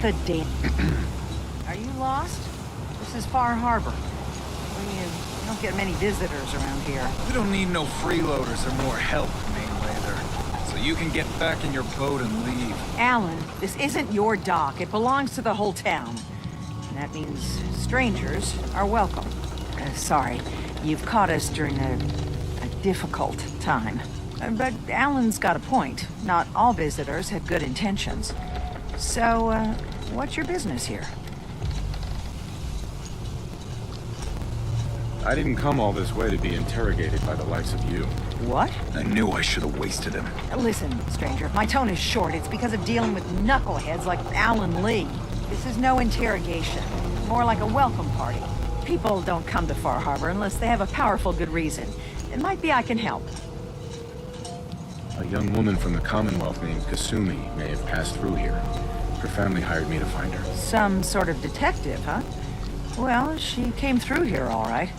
the damn... Are you lost? This is Far Harbor. We don't get many visitors around here. We don't need no freeloaders or more help, Mainlander. So you can get back in your boat and leave. Alan, this isn't your dock. It belongs to the whole town. And that means strangers are welcome. Sorry, you've caught us during a difficult time. But Alan's got a point. Not all visitors have good intentions. So, what's your business here? I didn't come all this way to be interrogated by the likes of you. What? I knew I should have wasted him. Listen, stranger, if my tone is short, it's because of dealing with knuckleheads like Alan Lee. This is no interrogation. More like a welcome party. People don't come to Far Harbor unless they have a powerful good reason. It might be I can help. A young woman from the Commonwealth named Kasumi may have passed through here. Her family hired me to find her. Some sort of detective, huh? Well, she came through here all right.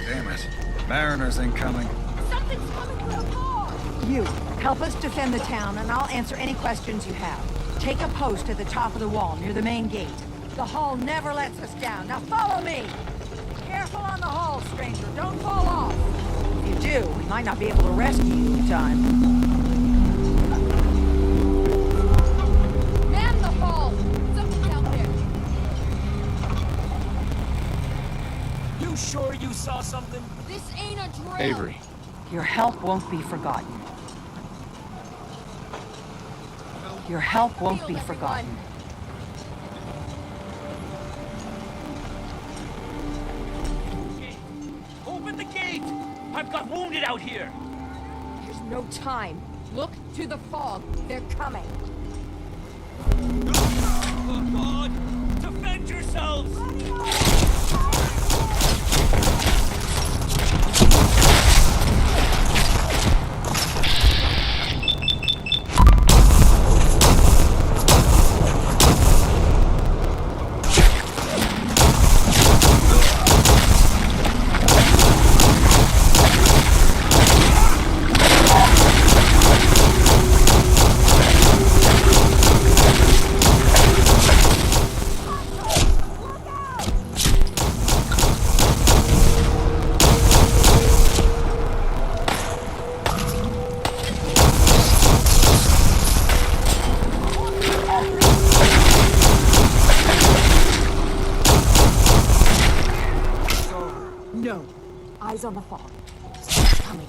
Damn it. Mariners incoming. Something's coming through the car! You, help us defend the town, and I'll answer any questions you have. Take a post at the top of the wall, near the main gate. The hull never lets us down. Now follow me! Careful on the hull, stranger. Don't fall off. If you do, we might not be able to rescue you in time. Man the hull! Something's out there! You sure you saw something? This ain't a drill! Avery. Your help won't be forgotten. Your help won't be forgotten. Open the gate! I've got wounded out here! There's no time. Look to the fog. They're coming. Oh God! Defend yourselves! No. Eyes on the fog. Something's coming.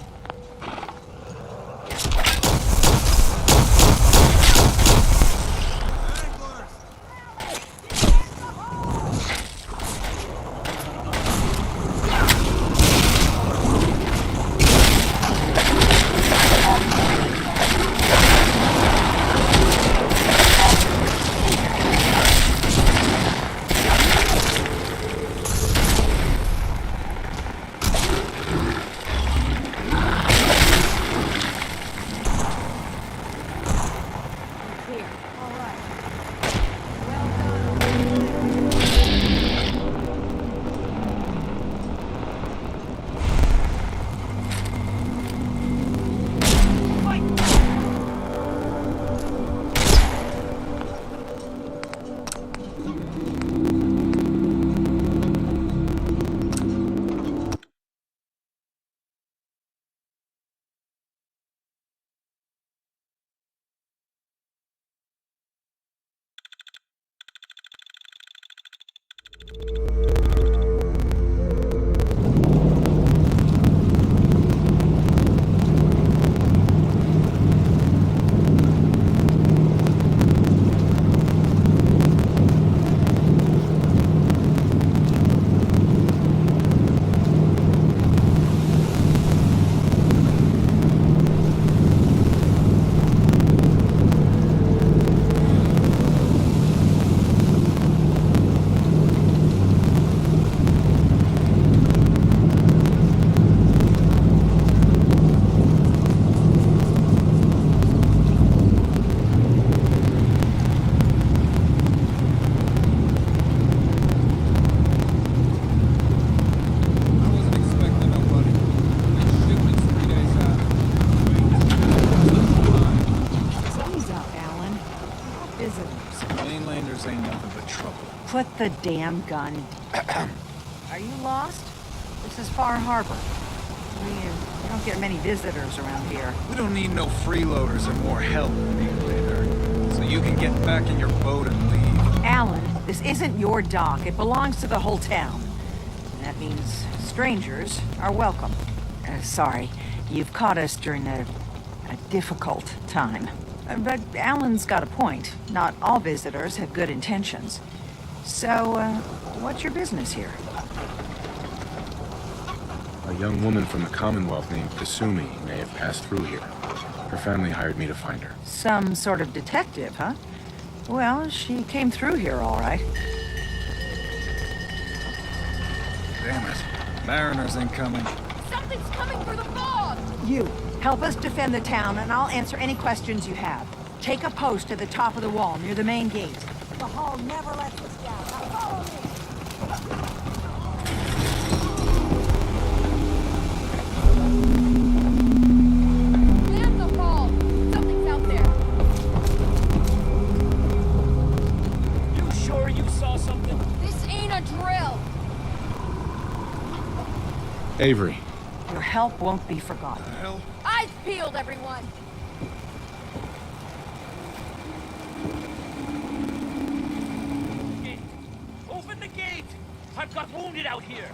the damn gun. Are you lost? This is Far Harbor. We don't get many visitors around here. We don't need no freeloaders or more help, anyway there. So you can get back in your boat and leave. Alan, this isn't your dock. It belongs to the whole town. And that means strangers are welcome. Sorry, you've caught us during a difficult time. But Alan's got a point. Not all visitors have good intentions. So, what's your business here? A young woman from the Commonwealth named Kasumi may have passed through here. Her family hired me to find her. Some sort of detective, huh? Well, she came through here all right. Damn it. Mariners incoming. Something's coming through the fog! You, help us defend the town, and I'll answer any questions you have. Take a post at the top of the wall, near the main gate. The hall never lets us down. Now follow me. Man the hall! Something's out there! You sure you saw something? This ain't a drill! Avery. Your help won't be forgotten. Hell? Eyes peeled, everyone! Gate. Open the gate! I've got wounded out here!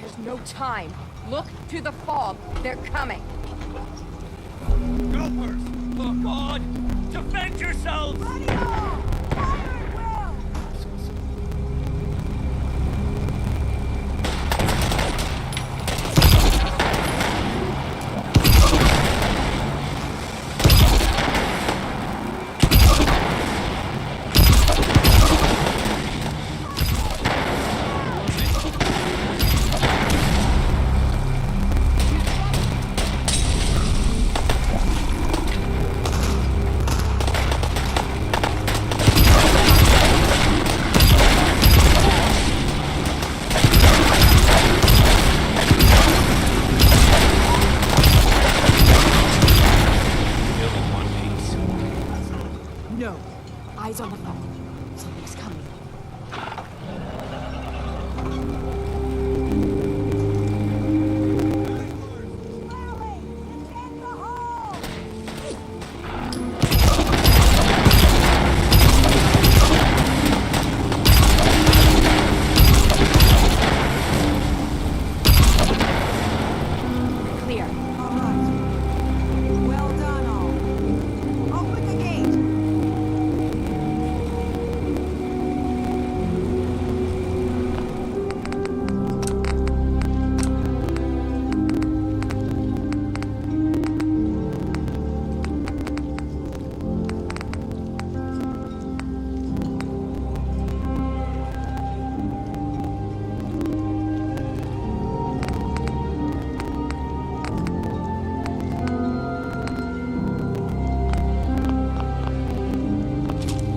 There's no time. Look to the fog. They're coming. Gophers! Oh God! Defend yourselves! Ready all! Fire at will! Still in one piece. No. Eyes on the phone. Something's coming. Clear. All right. Well done, all. Open the gate.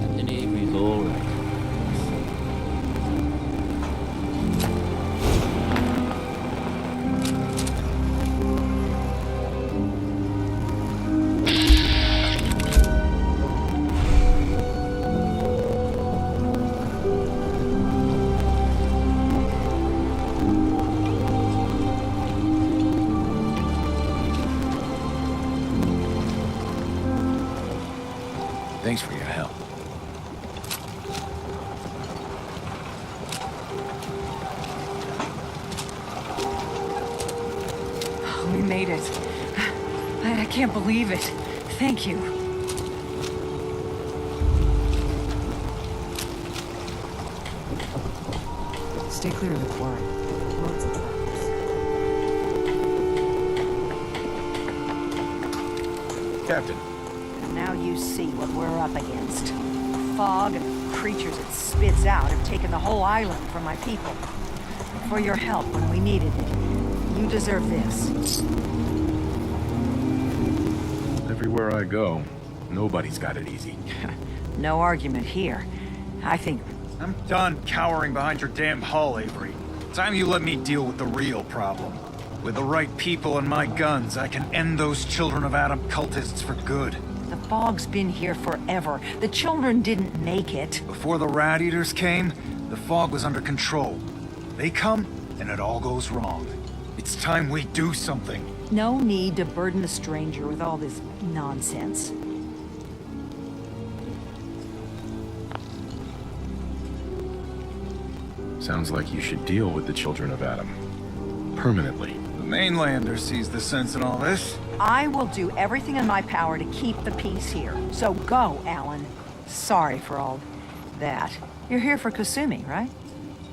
Captain Avery's all right. Thanks for your help. We made it. I can't believe it. Thank you. Stay clear of the quarry. Loads of traps. Captain. And now you see what we're up against. Fog and the creatures it spits out have taken the whole island from my people. For your help when we needed it. You deserve this. Everywhere I go, nobody's got it easy. No argument here. I think I'm done cowering behind your damn hull, Avery. Time you let me deal with the real problem. With the right people and my guns, I can end those Children of Adam cultists for good. the fog's been here forever. The children didn't make it. Before the rat eaters came, The fog was under control. They come, and it all goes wrong. It's time we do something. No need to burden the stranger with all this nonsense. Sounds like you should deal with the children of Adam. Permanently. The mainlander sees the sense in all this. I will do everything in my power to keep the peace here. So go, Alan. Sorry for all that. You're here for Kasumi, right?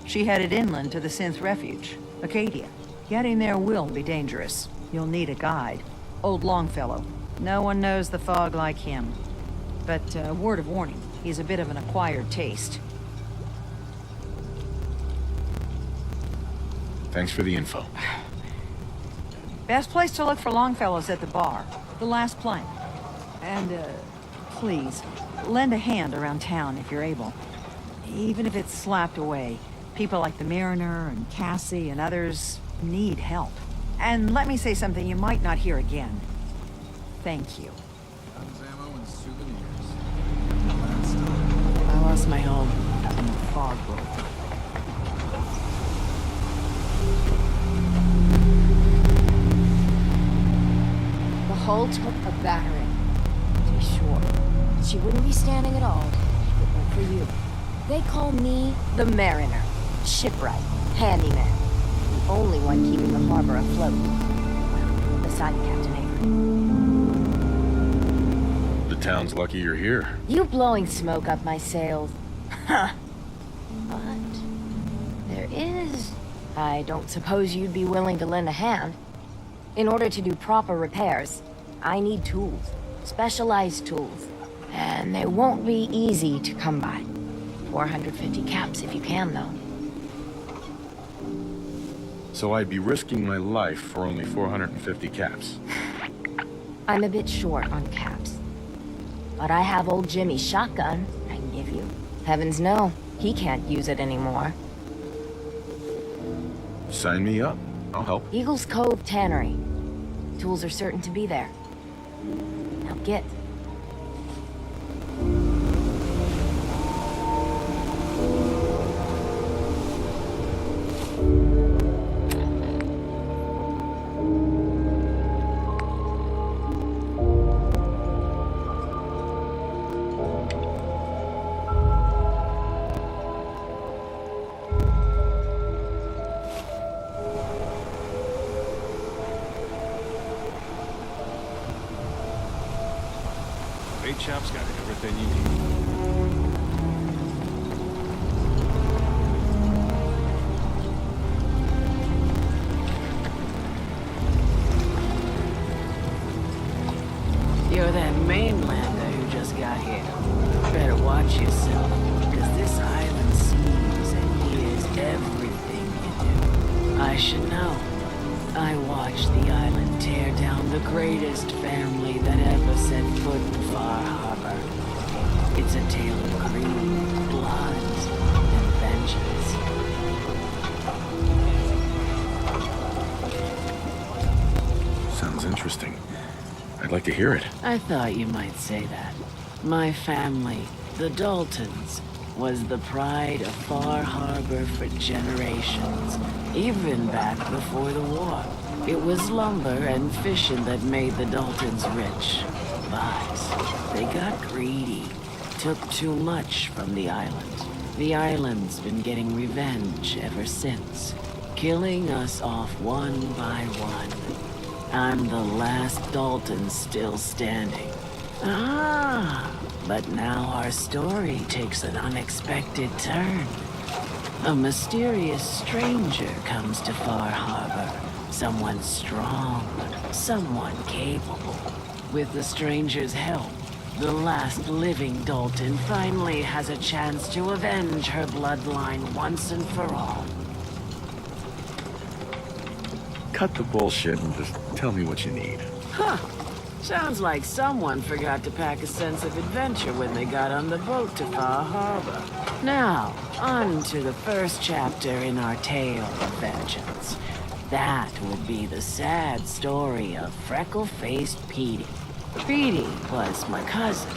She headed inland to the synth refuge, Acadia. Getting there will be dangerous. You'll need a guide. Old Longfellow. No one knows the fog like him. But word of warning, he's a bit of an acquired taste. Thanks for the info. Best place to look for Longfellow's at the bar. The last plank. And, please, lend a hand around town if you're able. Even if it's slapped away. People like the Mariner and Cassie and others need help. And let me say something you might not hear again. Thank you. I lost my home in the fog book. The hull took a battering, to be sure. She wouldn't be standing at all if it weren't for you. They call me the Mariner, shipwright, handyman, the only one keeping the harbor afloat. Well, beside Captain Avery. The town's lucky you're here. You blowing smoke up my sails. Huh. But there is... I don't suppose you'd be willing to lend a hand. In order to do proper repairs, I need tools. Specialized tools. And they won't be easy to come by. 450 caps if you can, though. So I'd be risking my life for only 450 caps. I'm a bit short on caps. But I have old Jimmy's shotgun I can give you. Heavens no, he can't use it anymore. Sign me up. I'll help. Eagles Cove Tannery. Tools are certain to be there. Now get. Bait shop's got everything you need. You're that mainlander who just got here. Better watch yourself, because this island sees and hears everything you do. I should know. I watched the island tear down the greatest family that ever set foot in Far Harbor. It's a tale of greed, blood, and vengeance. Sounds interesting. I'd like to hear it. I thought you might say that. My family, the Daltons, was the pride of Far Harbor for generations, even back before the war. It was lumber and fishing that made the Daltons rich. But they got greedy, took too much from the island. The island's been getting revenge ever since, killing us off one by one. I'm the last Dalton still standing. Ah, but now our story takes an unexpected turn. A mysterious stranger comes to Far Harbor. Someone strong, someone capable. With the stranger's help, the last living Dalton finally has a chance to avenge her bloodline once and for all. Cut the bullshit and just tell me what you need. Huh. Sounds like someone forgot to pack a sense of adventure when they got on the boat to Far Harbor. Now, on to the first chapter in our tale of vengeance. That would be the sad story of freckle-faced Petey. Petey was my cousin.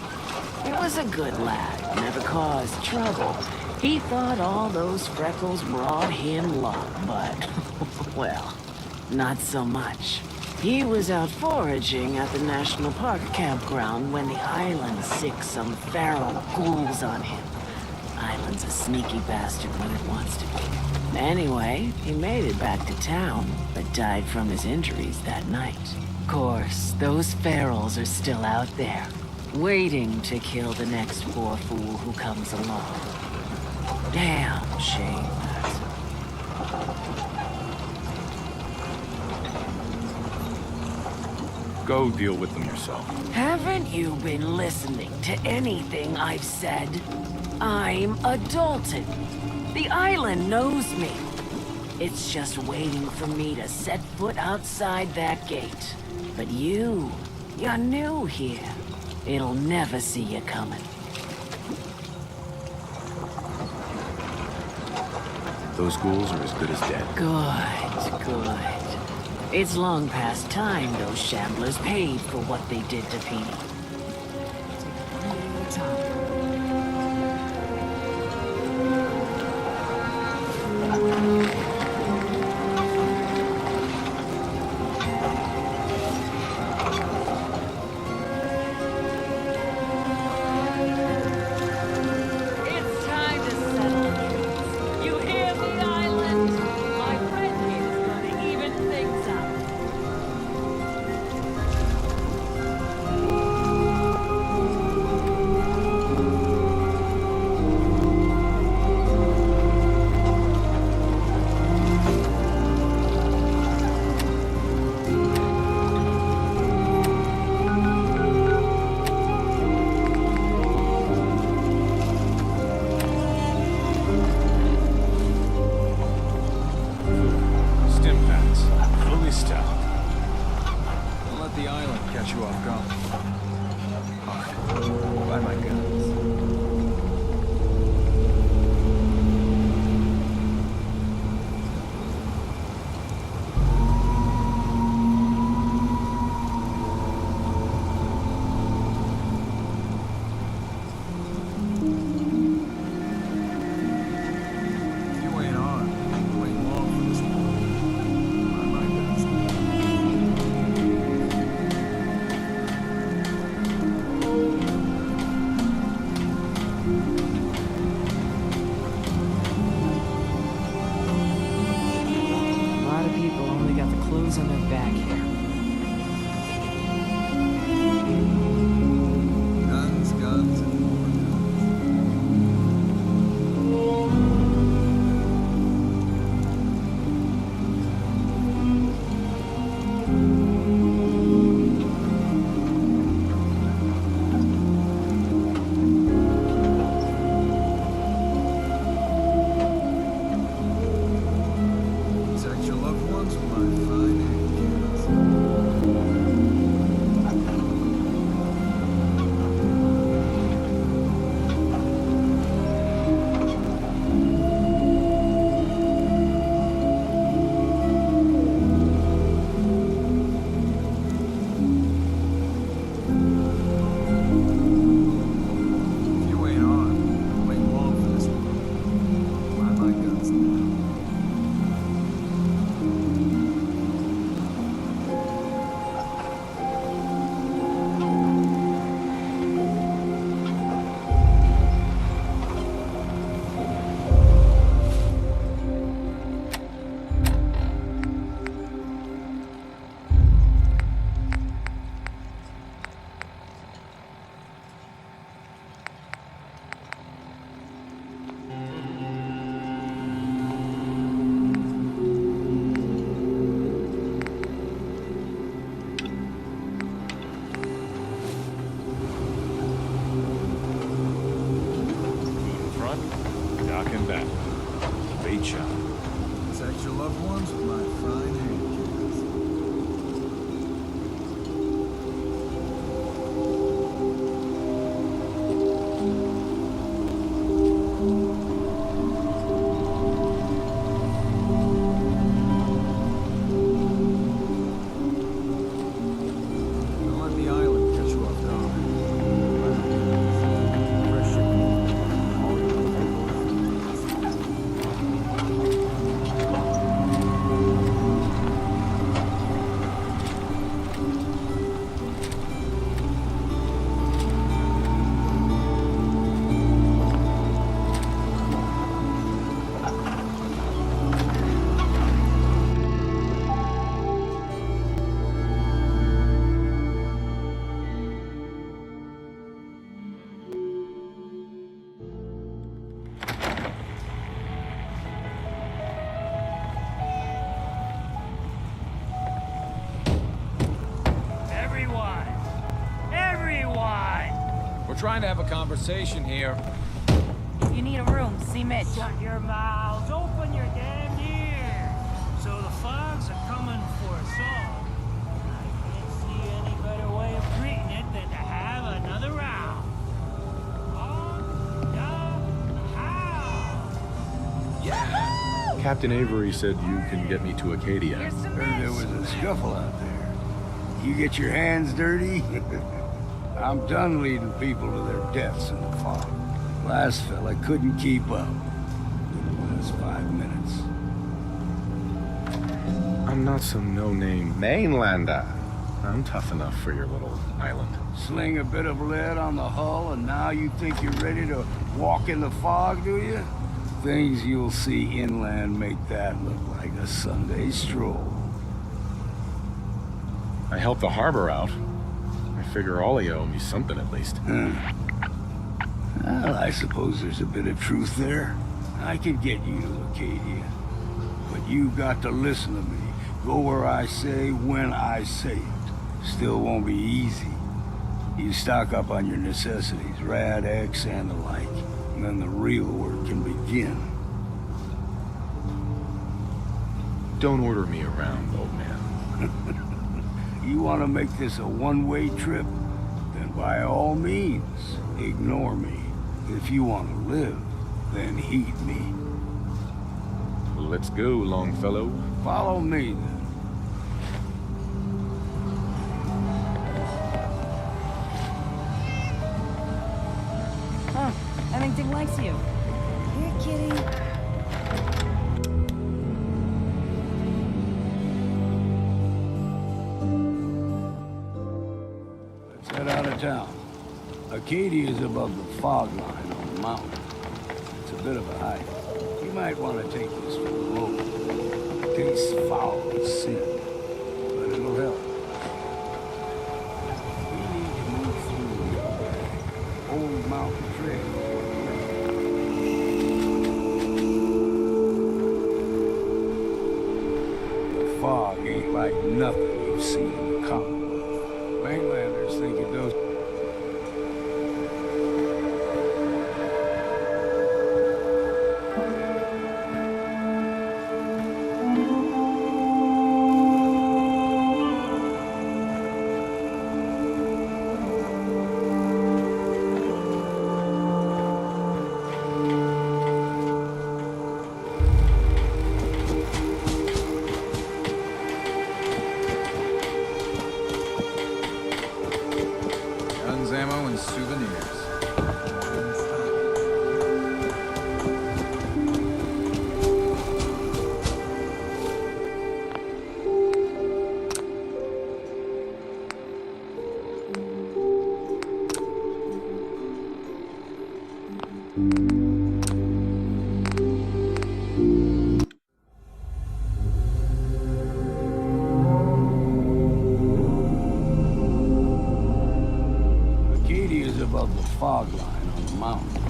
He was a good lad, never caused trouble, He thought all those freckles brought him luck, but, well, not so much. He was out foraging at the National Park campground when the island sicked some feral ghouls on him. Island's a sneaky bastard when it wants to be. Anyway, he made it back to town, but died from his injuries that night. Of course, those ferals are still out there, waiting to kill the next poor fool who comes along. Damn shame, that. Go deal with them yourself. Haven't you been listening to anything I've said? I'm a Dalton. The island knows me. It's just waiting for me to set foot outside that gate. But you're new here. It'll never see you coming. Those ghouls are as good as dead. Good, good. It's long past time those shamblers paid for what they did to Petey. It's time to settle things. You hear me, Island? My friend here is gonna even things up. Stim packs, fully stocked. Don't let the island catch you off guard. Alright, buy my guns. If you ain't on, you ain't long for this one. Buy my guns. A lot of people only got the clothes on their back here. Guns, guns, and more guns. Protect your loved ones with my fine hand cannons. If you ain't on, you ain't long for this one. Buy my guns now. Front, dock and back. Bait shop. Protect your loved ones with my fine hand cannons. Don't let the island catch you off guard. Fresh shipment. All your trying to have a conversation here. If you need a room, see Mitch. Shut your mouths, open your damn ears. So the fogs are coming for us all. I can't see any better way of greeting it than to have another round. On the house. Yeah. Captain Avery said you can get me to Acadia. Heard there was a scuffle out there. You get your hands dirty? I'm done leading people to their deaths in the fog. Last fella couldn't keep up. It was 5 minutes. I'm not some no-name mainlander. I'm tough enough for your little island. Sling a bit of lead on the hull, and now you think you're ready to walk in the fog, do you? Things you'll see inland make that look like a Sunday stroll. I helped the harbor out. I figure all of you owe me something at least. Well, I suppose there's a bit of truth there. I could get you to Acadia. But you've got to listen to me. Go where I say, when I say it. Still won't be easy. You stock up on your necessities, Rad X and the like, and then the real work can begin. Don't order me around, old man. You want to make this a one-way trip? Then by all means, ignore me. If you want to live, then heed me. Let's go, Longfellow. Follow me, then. Huh. I think Dick likes you. Here, kitty. Let's head out of town. Acadia is above the fog line on the mountain. It's a bit of a hike. You might want to take this for the road. It tastes foul as sin, but it'll help. We need to move through the old mountain trail. The fog ain't like nothing you've seen in the Commonwealth. Mainlanders think it does. Guns, ammo, and souvenirs. Acadia is above the fog line on the mountain.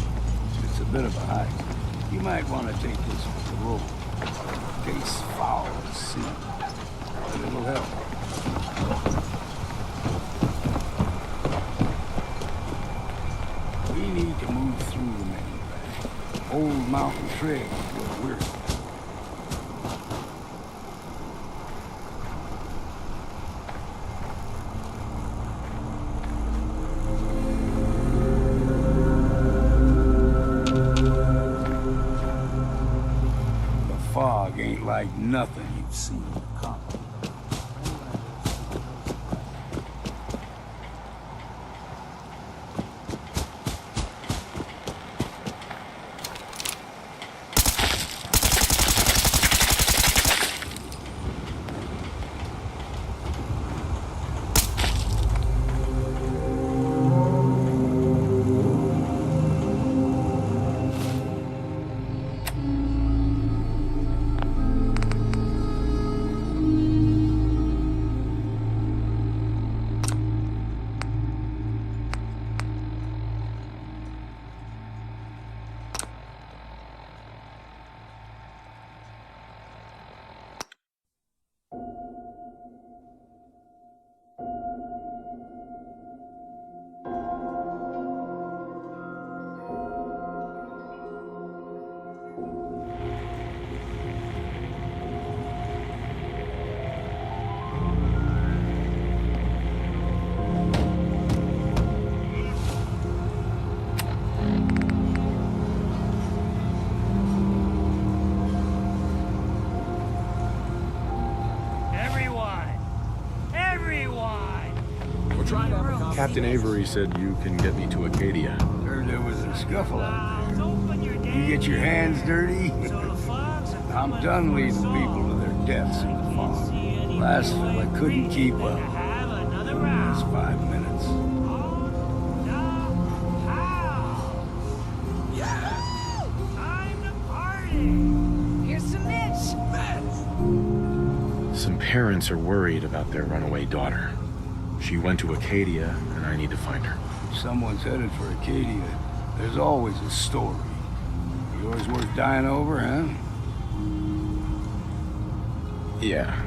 It's a bit of a hike. You might want to take this for the road. It tastes foul as sin, but it'll help. We need to move through the main path. Old mountain trail is where we're going. The fog ain't like nothing you've seen in the Commonwealth. Captain Avery said you can get me to Acadia. Heard there was a scuffle out there. Open your You damn get your hands dirty? so the fogs are I'm coming done for leading us all. people to their deaths in the farm. Last fella couldn't keep up. Have another It's round. 5 minutes. Time to party. Here's some mitts. Some parents are worried about their runaway daughter. She went to Acadia, and I need to find her. If someone's headed for Acadia, there's always a story. Yours worth dying over, huh? Yeah,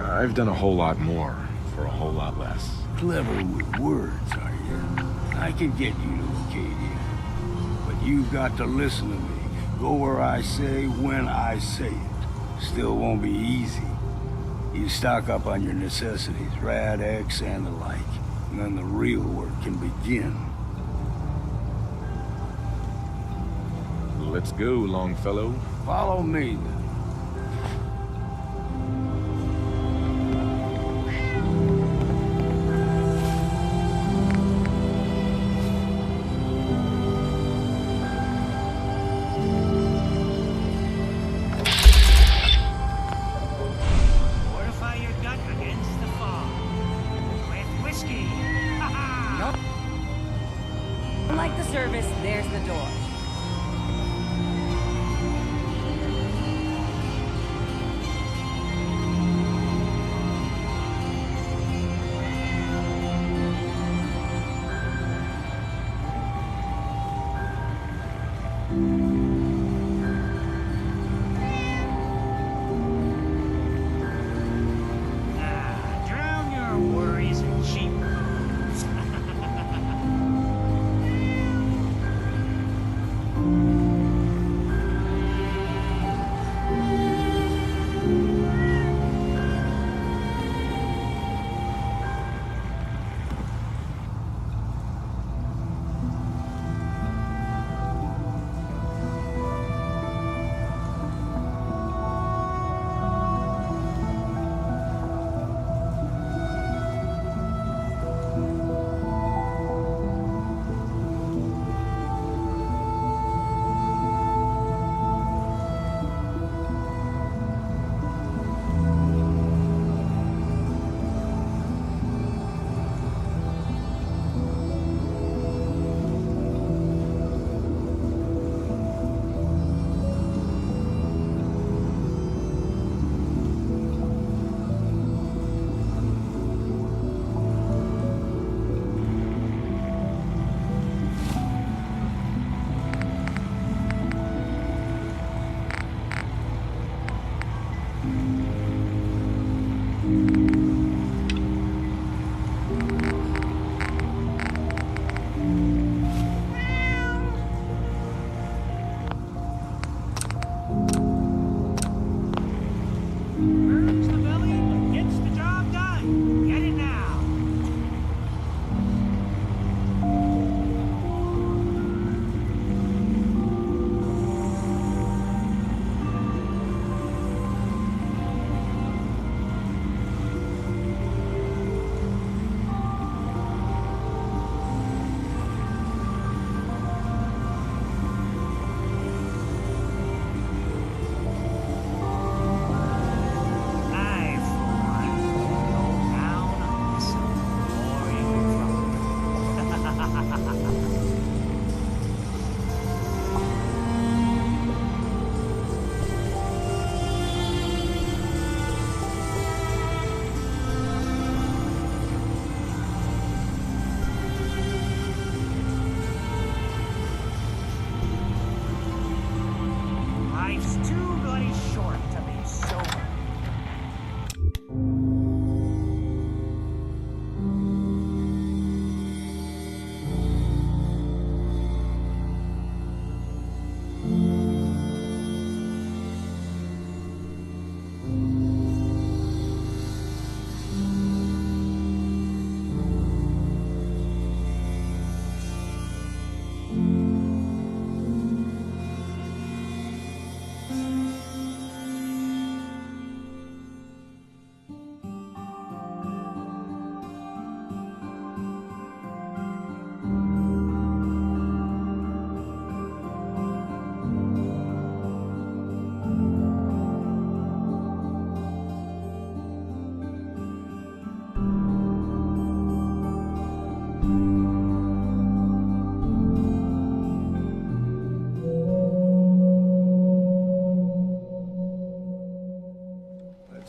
I've done a whole lot more for a whole lot less. Clever with words, are you? I can get you to Acadia. But you've got to listen to me. Go where I say, when I say it. Still won't be easy. You stock up on your necessities, Rad, X, and the like. And then the real work can begin. Let's go, Longfellow. Follow me, then. Fortify your gut against the fog. With whiskey. Ha ha! Unlike the service, there's the door. Drown your worries in cheap booze.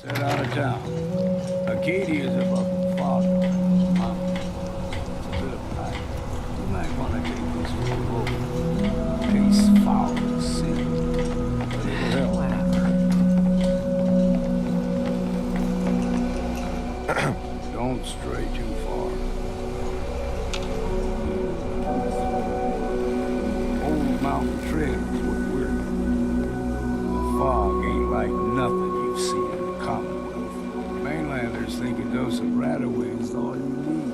Set out of town. Acadia's above the fog. Mountain. It's a bit of a hike. You might want to take this road over. Pace foul and sin. But it'll help. Don't stray too far. Old mountain trail is what we're doing. The fog ain't like nothing you've seen in the Commonwealth. Mainlanders think a dose of Radaway is all you need.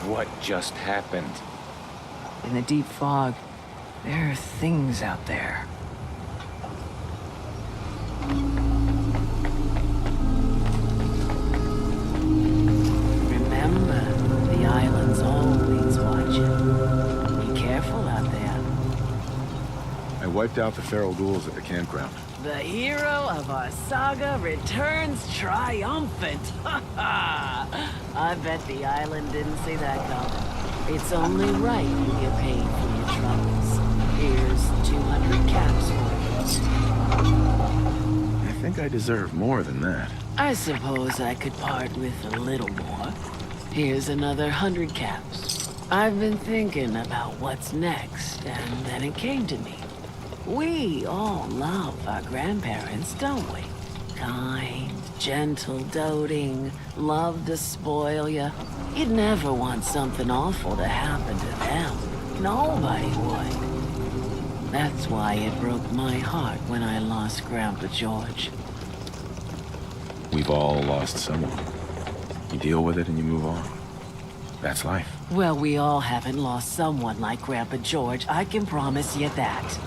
What just happened? In the deep fog, There are things out there. Remember, the island's always watching. Be careful out there. I wiped out the feral ghouls at the campground. The hero of our saga returns triumphant. I bet the island didn't see that coming. It's only right you get paid for your troubles. Here's 200 caps for you. I think I deserve more than that. I suppose I could part with a little more. Here's another 100 caps. I've been thinking about what's next, and then it came to me. We all love our grandparents, don't we? Kind, gentle, doting, love to spoil you. You'd never want something awful to happen to them. Nobody would. That's why it broke my heart when I lost Grandpa George. We've all lost someone. You deal with it and you move on. That's life. Well, we all haven't lost someone like Grandpa George, I can promise you that.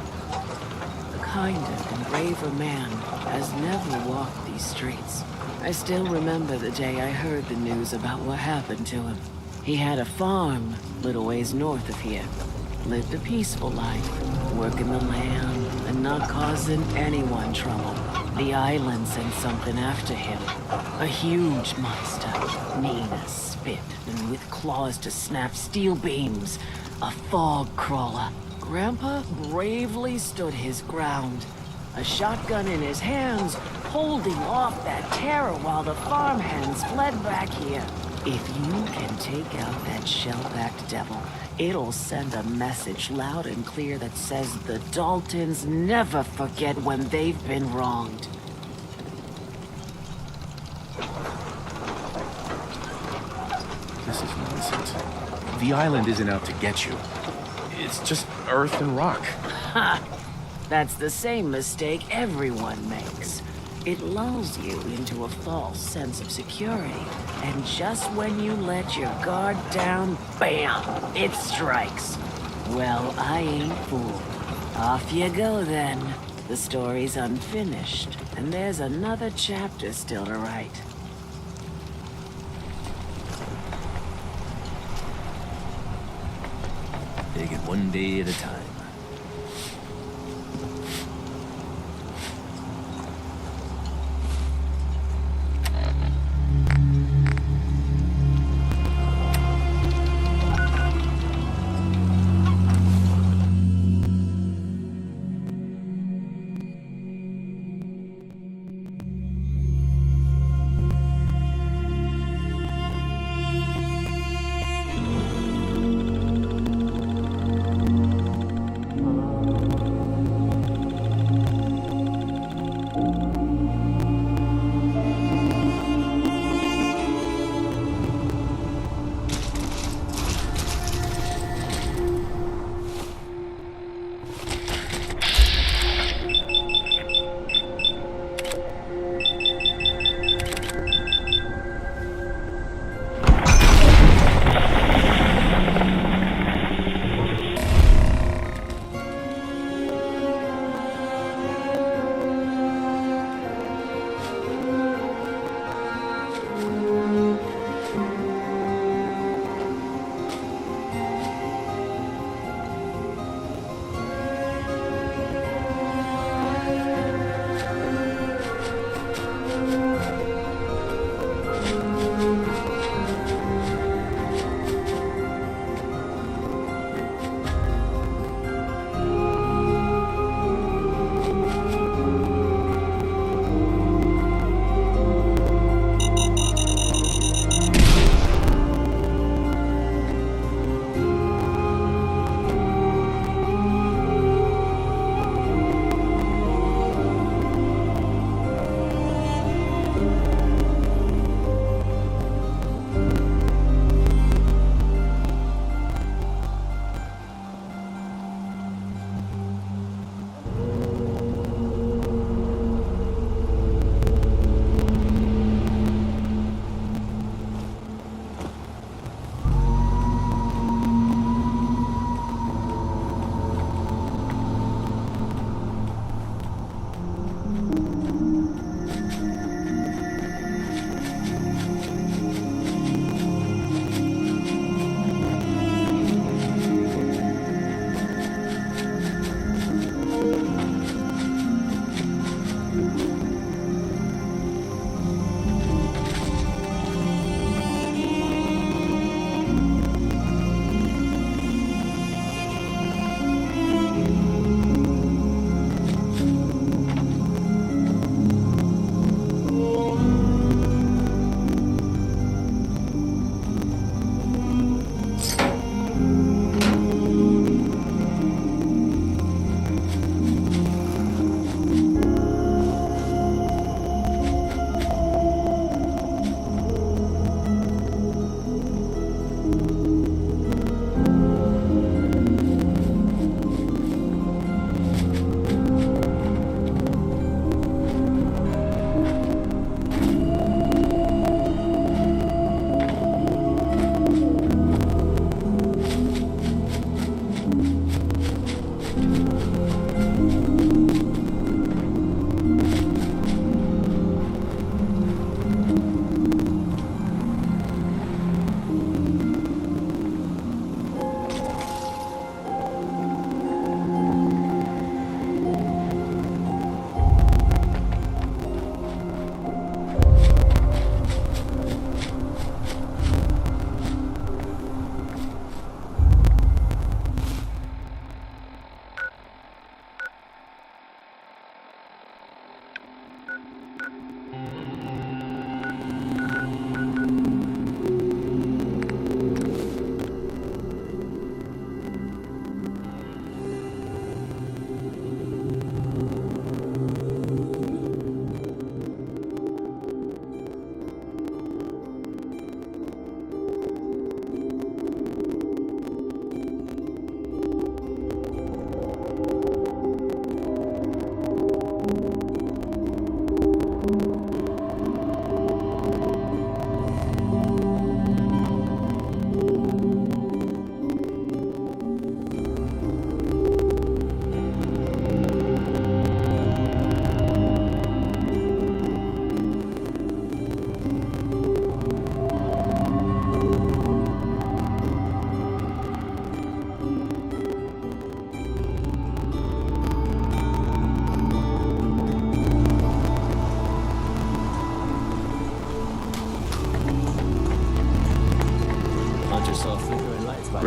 A kinder and braver man has never walked these streets. I still remember the day I heard the news about what happened to him. He had a farm little ways north of here. Lived a peaceful life, working the land and not causing anyone trouble. The island sent something after him. A huge monster, mean as spit and with claws to snap steel beams. A fog crawler. Grandpa bravely stood his ground. A shotgun in his hands, holding off that terror while the farmhands fled back here. If you can take out that shell-packed devil, it'll send a message loud and clear that says the Daltons never forget when they've been wronged. This is nonsense. The island isn't out to get you. It's just earth and rock. Ha! That's the same mistake everyone makes. It lulls you into a false sense of security. And just when you let your guard down, bam! It strikes. Well, I ain't fooled. Off you go then. The story's unfinished, and there's another chapter still to write. Take it one day at a time.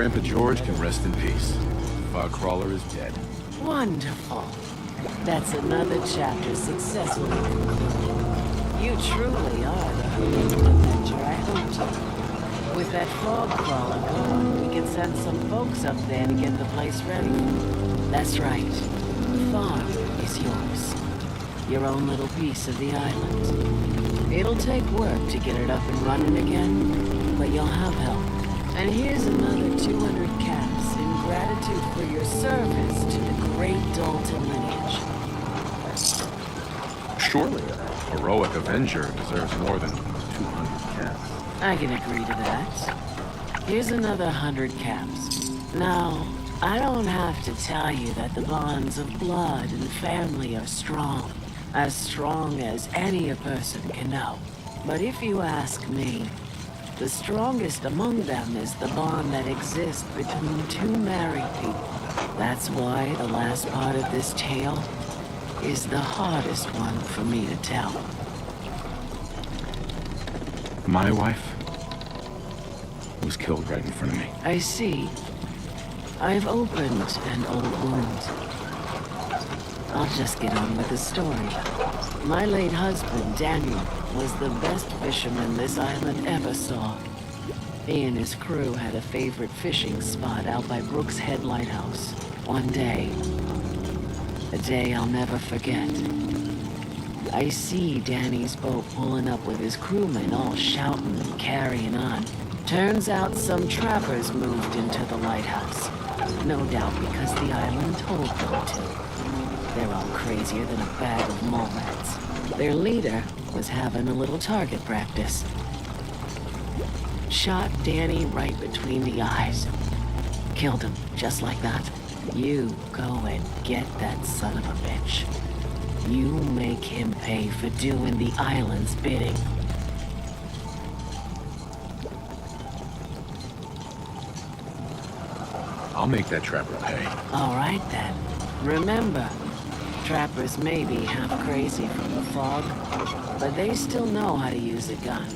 Grandpa George can rest in peace. Fog Crawler is dead. Wonderful. That's another chapter successfully concluded. You truly are the heroic adventure I hoped to. With that fog crawler gone, we can send some folks up there to get the place ready. That's right. The farm is yours. Your own little piece of the island. It'll take work to get it up and running again, but you'll have help. And here's another 200 caps in gratitude for your service to the great Dalton lineage. Surely a heroic avenger deserves more than 200 caps. I can agree to that. Here's another 100 caps. Now, I don't have to tell you that the bonds of blood and family are strong. As strong as any a person can know. But if you ask me, the strongest among them is the bond that exists between two married people. That's why the last part of this tale is the hardest one for me to tell. My wife was killed right in front of me. I see. I've opened an old wound. I'll just get on with the story. My late husband, Daniel, was the best fisherman this island ever saw. He and his crew had a favorite fishing spot out by Brooks Head Lighthouse. One day, a day I'll never forget, I see Danny's boat pulling up with his crewmen all shouting and carrying on. Turns out some trappers moved into the lighthouse. No doubt because the island told them to. They're all crazier than a bag of mole rats. Their leader was having a little target practice. Shot Danny right between the eyes. Killed him, just like that. You go and get that son of a bitch. You make him pay for doing the island's bidding. I'll make that trapper pay. All right then. Remember, trappers may be half crazy from the fog, but they still know how to use a gun.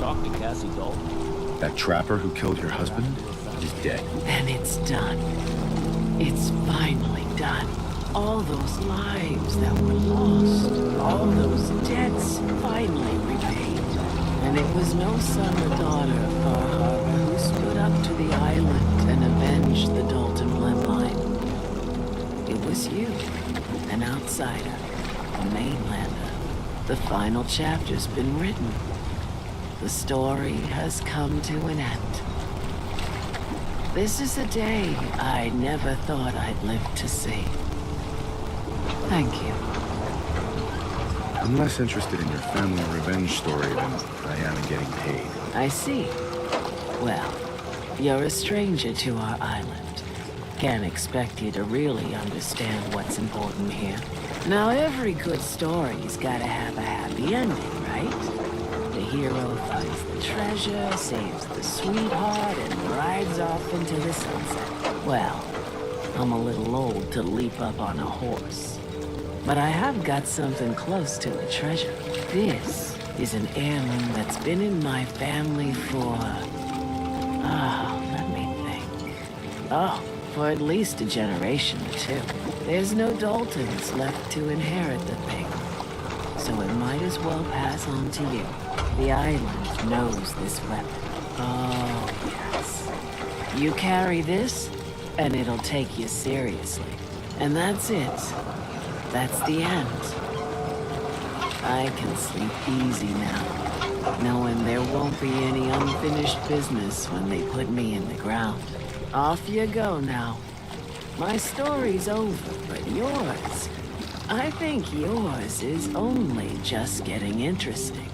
talk to Cassie Dalton? That trapper who killed your husband is dead. And it's done. It's finally done. All those lives that were lost, all those debts finally repaid. And it was no son or daughter of Far Harbor who stood up to the island and avenged the Dalton bloodline. It was you, an outsider, a mainlander. The final chapter's been written. The story has come to an end. This is a day I never thought I'd live to see. Thank you. I'm less interested in your family revenge story than I am in getting paid. I see. Well, you're a stranger to our island. Can't expect you to really understand what's important here. Now, every good story's gotta have a happy ending, right? The hero finds the treasure, saves the sweetheart, and rides off into the sunset. Well, I'm a little old to leap up on a horse. But I have got something close to a treasure. This is an heirloom that's been in my family for... let me think. Oh, for at least a generation or two. There's no Daltons left to inherit the thing. So it might as well pass on to you. The island knows this weapon. Oh, yes. You carry this, and it'll take you seriously. And that's it. That's the end. I can sleep easy now, knowing there won't be any unfinished business when they put me in the ground. Off you go now. My story's over, but yours, I think yours is only just getting interesting.